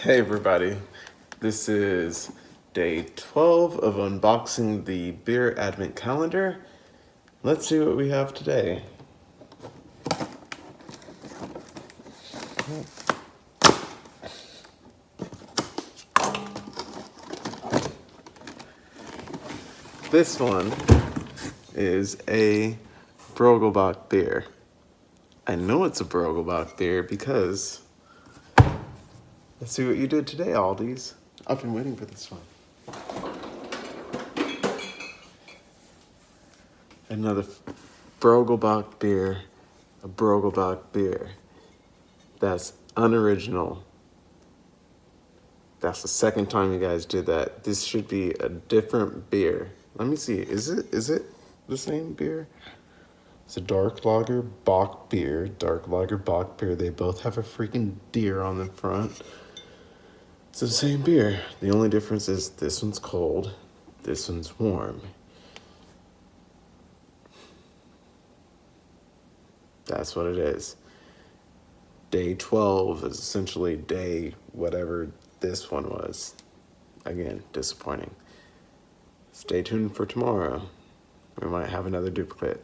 Hey everybody, this is day 12 of unboxing the beer advent calendar. Let's see what we have today. This one is a Brogelbach beer. I know it's a Brogelbach beer because let's see what you did today, Aldi's. I've been waiting for this one. Another Brogelbach beer, a Brogelbach beer. That's unoriginal. That's the second time you guys did that. This should be a different beer. Let me see. Is it the same beer? It's a dark lager Bock beer. Dark lager Bock beer. They both have a freaking deer on the front. It's the same beer. The only difference is this one's cold. This one's warm. That's what it is. Day 12 is essentially day whatever this one was. Again, disappointing. Stay tuned for tomorrow. We might have another duplicate.